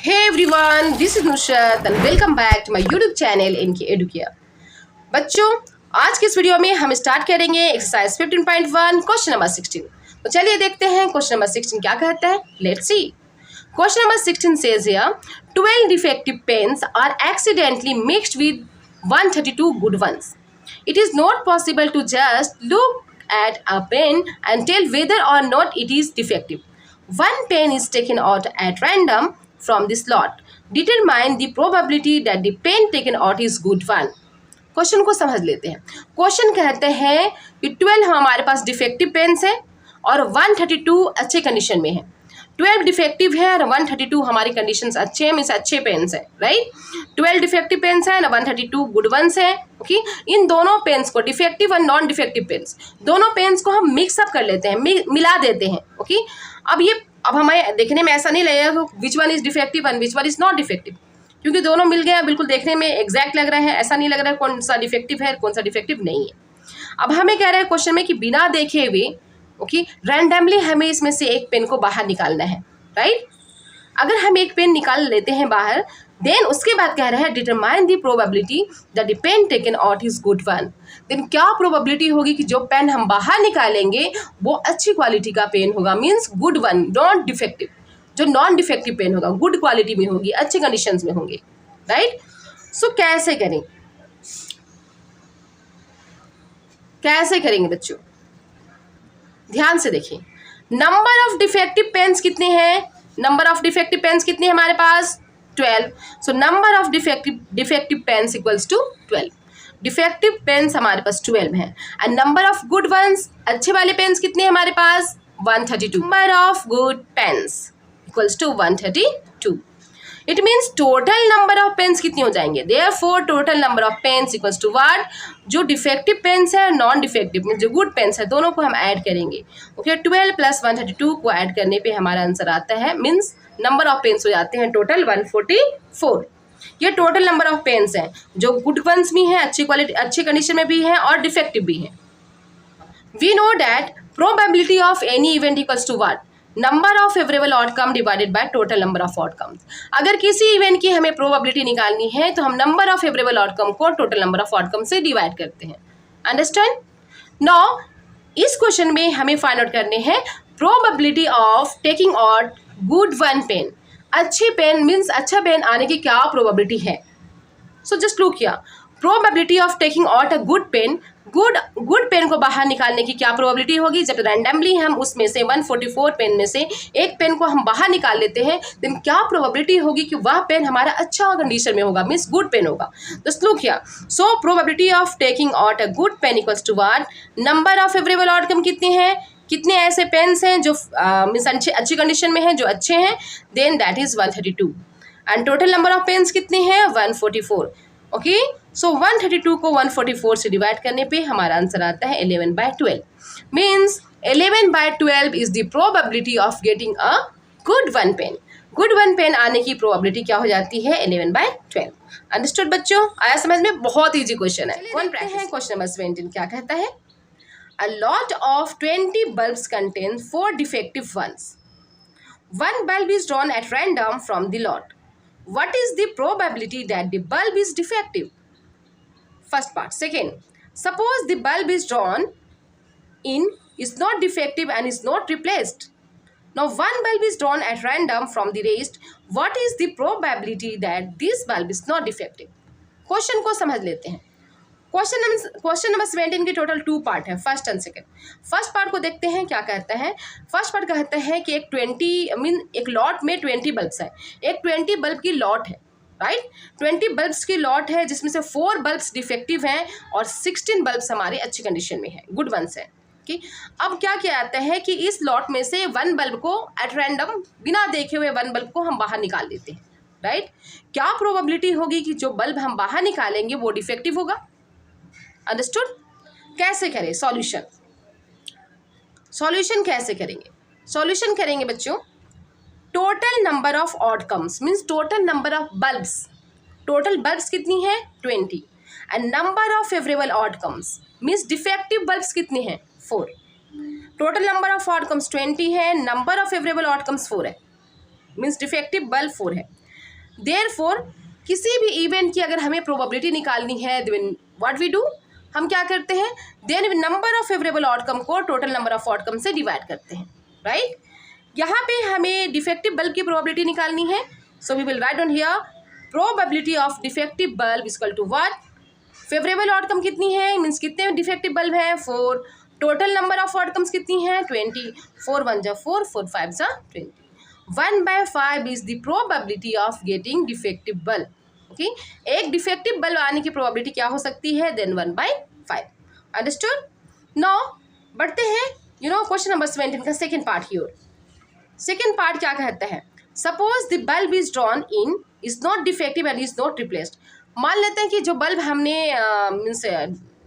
Hey everyone, this is Nusrat and welcome back to my YouTube channel इनकी एडुकिया। बच्चों, आज के इस वीडियो में हम स्टार्ट करेंगे एक्सरसाइज 15.1 क्वेश्चन नंबर 16। तो चलिए देखते हैं क्वेश्चन नंबर 16 क्या कहता है। Let's see. Question number 16 says here 12 defective pens are accidentally mixed with 132 good ones. It is not possible to just look at a pen and tell whether or not it is defective. One pen is taken out at random from this lot. Determine the probability that the pen taken out is good one. Question को समझ लेते हैं। Question कहते हैं कि 12 हमारे पास defective pens है और 132 अच्छे कंडीशन में है। 12 डिफेक्टिव है और 132 हमारी कंडीशंस अच्छे हैं, मीन्स अच्छे पेन्स है, राइट। 12 डिफेक्टिव पेन्स है और 132 गुड वंस है। ओके, इन दोनों पेन्स को, डिफेक्टिव और नॉन डिफेक्टिव पेन्स, दोनों पेन्स को हम मिक्सअप कर लेते हैं, मिला देते हैं। ओके, अब हमें देखने में ऐसा नहीं लगेगा which one is defective and which one is not defective, क्योंकि दोनों मिल गए, बिल्कुल देखने में एग्जैक्ट लग रहा है। ऐसा नहीं लग रहा है कौन सा डिफेक्टिव है कौन सा डिफेक्टिव नहीं है। अब हमें कह रहा है क्वेश्चन में कि बिना देखे हुए ओके रैंडमली हमें इसमें से एक पेन को बाहर निकालना है, राइट। अगर हम एक पेन निकाल लेते हैं बाहर, देन उसके बाद कह रहा है determine the probability that the pen taken out is good one. Then क्या प्रोबेबिलिटी होगी कि जो पेन हम बाहर निकालेंगे वो अच्छी क्वालिटी का पेन होगा, means good one, not defective. जो नॉन डिफेक्टिव पेन होगा गुड क्वालिटी में होगी, अच्छे कंडीशंस में होंगे, राइट। सो कैसे करें, कैसे करेंगे बच्चों, ध्यान से देखिए। नंबर ऑफ डिफेक्टिव पेन्स कितने हैं, नंबर ऑफ डिफेक्टिव पेन्स कितने हैं हमारे पास 12। So number of defective pens equals to 12। Defective pens हमारे पास 12 हैं and number of good ones, अच्छे वाले पेन्स कितने हैं हमारे पास 132। Number of good pens equals to 132। It means total number of pens कितने हो जाएंगे, therefore total number of pens equals to what, जो डिफेक्टिव पेन्स है नॉन डिफेक्टिव मीन्स जो गुड पेन्स है दोनों को हम ऐड करेंगे। ओके, 12 प्लस 132 को ऐड करने पे हमारा आंसर आता है, मीन्स नंबर ऑफ पेन्स हो जाते हैं टोटल 144। ये टोटल नंबर ऑफ पेन्स हैं जो गुड वंस भी हैं, अच्छी क्वालिटी अच्छी कंडीशन में भी हैं और डिफेक्टिव भी हैं। We know that probability of any event equals to what, number of favourable outcome divided by total number of outcomes. अगर किसी इवेंट की हमें प्रोबेबिलिटी निकालनी है तो हम नंबर ऑफ फेवरेबल आउटकम को टोटल नंबर ऑफ आउटकम से डिवाइड करते हैं। अंडरस्टैंड। नाउ इस क्वेश्चन में हमें फाइंड आउट करने हैं probability of taking out good one pen. अच्छी पेन मीन्स अच्छा पेन आने की क्या प्रोबेबिलिटी है। So just look here, probability of taking out a good pen, good pen को बाहर निकालने की क्या प्रोबेबिलिटी होगी, जब रैंडमली हम उसमें से 144 पेन में से एक पेन को हम बाहर निकाल लेते हैं, देन क्या प्रोबेबिलिटी होगी कि वह पेन हमारा अच्छा कंडीशन में होगा, मीन्स गुड पेन होगा। Just look here, so probability of taking out a good pen equals to what, number of favourable outcome कितने हैं, कितने ऐसे पेन्स हैं जो मीन्स अच्छी कंडीशन में हैं, जो अच्छे हैं, then that is 132 and total number of pens कितने हैं 144। ओके, सो 132 को 144 से डिवाइड करने पे हमारा आंसर आता है 11/12। Means 11/12 is the probability of getting a good one pen. Good one pen आने की प्रोबेबिलिटी क्या हो जाती है 11/12। अंडरस्टूड बच्चों, आया समझ में, बहुत ईजी क्वेश्चन है। क्वेश्चन नंबर 17 क्या कहता है, a lot of 20 bulbs contains 4 defective ones. One bulb is drawn at random from the lot. What is the probability that the bulb is defective? First part. Second, suppose the bulb is drawn in is not defective and is not replaced. Now one bulb is drawn at random from the rest. What is the probability that this bulb is not defective? Question को समझ लेते हैं। Question number 17 के total 2 part है, first and second. First part को देखते हैं क्या कहता है। फर्स्ट पार्ट कहता है कि एक लॉट में 20 बल्ब्स है, एक 20 बल्ब की लॉट है, राइट। 20 बल्ब्स की लॉट है जिसमें से 4 बल्ब्स डिफेक्टिव हैं और 16 बल्ब्स हमारे अच्छी कंडीशन में है, गुड वंस है। अब क्या किया जाता है कि इस लॉट में से 1 बल्ब को एट रैंडम बिना देखे हुए 1 बल्ब को हम बाहर निकाल देते हैं, राइट। क्या प्रोबेबिलिटी होगी कि जो बल्ब हम बाहर निकालेंगे वो डिफेक्टिव होगा। अंडरस्टूड। कैसे करें सॉल्यूशन, सॉल्यूशन कैसे करेंगे, सॉल्यूशन करेंगे बच्चों, total number of outcomes means total number of bulbs, total bulbs कितनी है 20 and number of favourable outcomes means defective bulbs कितने हैं 4। टोटल नंबर ऑफ आउटकम्स 20 है, नंबर ऑफ फेवरेबल आउटकम्स 4 है, मीन्स डिफेक्टिव बल्ब 4 है। Therefore किसी भी event की अगर हमें प्रोबेबिलिटी निकालनी है, देन व्हाट वी डू, हम क्या करते हैं, then number of favourable outcome को टोटल नंबर ऑफ आउटकम से डिवाइड करते हैं, राइट। यहाँ पे हमें डिफेक्टिव बल्ब की प्रोबेबिलिटी निकालनी है, so we will write on here probability of defective bulb is equal to what, favourable outcome कितनी है, मीन्स कितने डिफेक्टिव बल्ब हैं 4, टोटल नंबर ऑफ आउटकम्स कितनी हैं 20, 4 1 जा 4, 4 5 जा 20, 1/5 is the probability of getting defective bulb, okay. एक defective bulb आने की प्रोबेबिलिटी क्या हो सकती है, देन 1/5, अंडरस्टूड। नाउ बढ़ते हैं क्वेश्चन नंबर 17 का सेकेंड पार्ट की ओर। सेकेंड पार्ट क्या कहता है, suppose the bulb is drawn in is not defective and is not replaced. मान लेते हैं कि जो बल्ब हमने मीन्स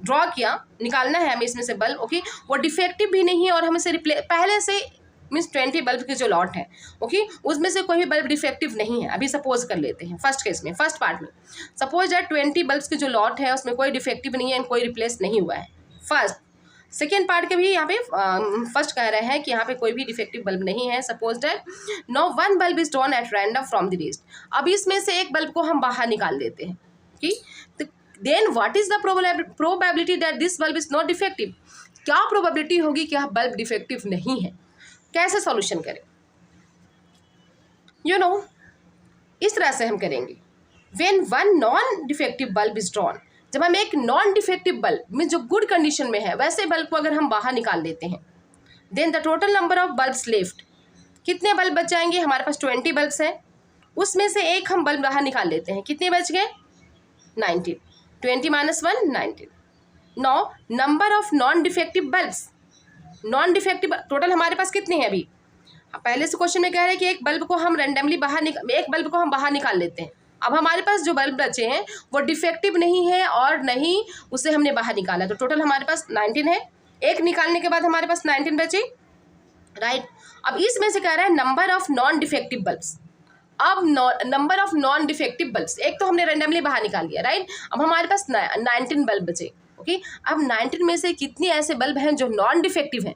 ड्रॉ किया, निकालना है हमें इसमें से बल्ब, ओके, वो डिफेक्टिव भी नहीं है और हमें से पहले से मीन्स 20 बल्ब के जो लॉट है, ओके, उसमें से कोई भी बल्ब डिफेक्टिव नहीं है। अभी सपोज कर लेते हैं फर्स्ट केस में, फर्स्ट पार्ट में सपोज दैट 20 बल्ब्स के जो लॉट है उसमें कोई डिफेक्टिव नहीं है, कोई रिप्लेस नहीं हुआ है, फर्स्ट। सेकेंड पार्ट के भी यहाँ पे फर्स्ट कह रहे हैं कि यहाँ पे कोई भी डिफेक्टिव बल्ब नहीं है, suppose that no one bulb is drawn at random from the list. अब इसमें से एक बल्ब को हम बाहर निकाल देते हैं, तो then what is the probability that this bulb is not defective. क्या प्रोबेबिलिटी होगी कि यह बल्ब डिफेक्टिव नहीं है, कैसे सॉल्यूशन करें, इस तरह से हम करेंगे। When one non defective bulb is drawn, जब हम एक नॉन डिफेक्टिव बल्ब मीन जो गुड कंडीशन में है वैसे बल्ब को अगर हम बाहर निकाल देते हैं, then the total number of bulbs left, कितने बल्ब बच जाएंगे, हमारे पास 20 बल्ब्स हैं, उसमें से एक हम बल्ब बाहर निकाल लेते हैं, कितने बच गए 19, 20 - 1 19। No number of non defective bulbs, non defective total हमारे पास कितने हैं, अभी पहले से क्वेश्चन में कह रहे हैं कि एक बल्ब को हम रैंडमली एक बल्ब को हम बाहर निकाल लेते हैं। अब हमारे पास जो बल्ब बचे हैं वो डिफेक्टिव नहीं है और नहीं उसे हमने बाहर निकाला, तो टोटल हमारे पास 19 है, एक निकालने के बाद हमारे पास 19 बचे, राइट। अब इसमें से कह रहा है number of non defective bulbs. अब number of non defective bulbs, एक तो हमने रैंडमली बाहर निकाल लिया, राइट। अब हमारे पास 19 बल्ब बचे, ओके। अब 19 में से कितने ऐसे बल्ब हैं जो नॉन डिफेक्टिव हैं,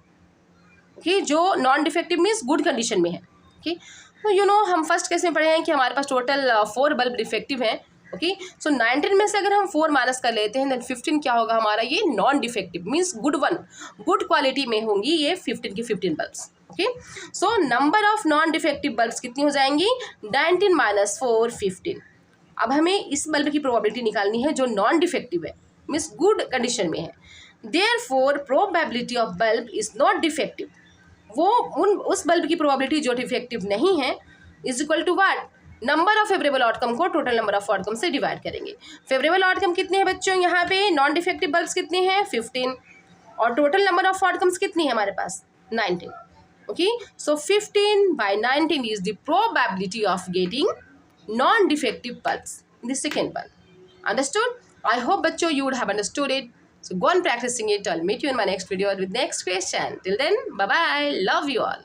ओके, जो non defective means good condition में है, ओके। तो हम फर्स्ट केस में पढ़े हैं कि हमारे पास टोटल 4 बल्ब डिफेक्टिव हैं, ओके। सो 19 में से अगर हम 4 माइनस कर लेते हैं, देन 15 क्या होगा हमारा, ये non defective means good one, good quality में होंगी ये 15 की 15 bulbs, okay. So number of non defective bulbs कितनी हो जाएंगी, 19 - 4 15। अब हमें इस बल्ब की प्रोबेबिलिटी निकालनी है जो नॉन डिफेक्टिव है, मीन्स गुड कंडीशन में है। Therefore probability of bulb is not defective, वो उस बल्ब की प्रोबेबिलिटी जो डिफेक्टिव नहीं है is equal to what, number of favourable outcome को टोटल नंबर ऑफ आउटकम से डिवाइड करेंगे। फेवरेबल आउटकम कितने हैं बच्चों, यहाँ पे नॉन डिफेक्टिव बल्ब्स कितने हैं 15 और टोटल नंबर ऑफ आउटकम्स कितनी है हमारे पास 19, okay. So 15/19 is the probability of getting non defective bulbs in the second bulb, understood. I hope bachcho you would have understood it. So go on practicing it. I'll meet you in my next video with next question. Till then, bye bye. Love you all.